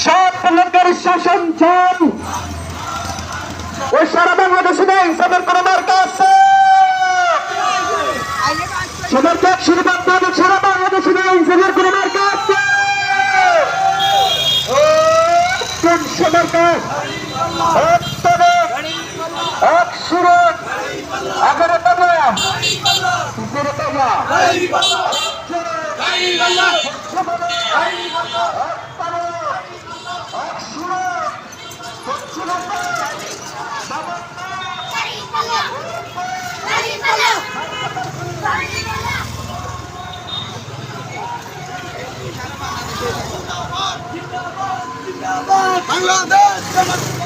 সব লোকের শাসন চাই। ওই সারা বাংলাদেশে নেই সবার কোন মার্কা আছে? সদরকার শুধু বাংলাদেশ, সারা বাংলাদেশে নেই সবার কোন মার্কা আছে? সদরকার এক সুরে আগের বাংলাদেশ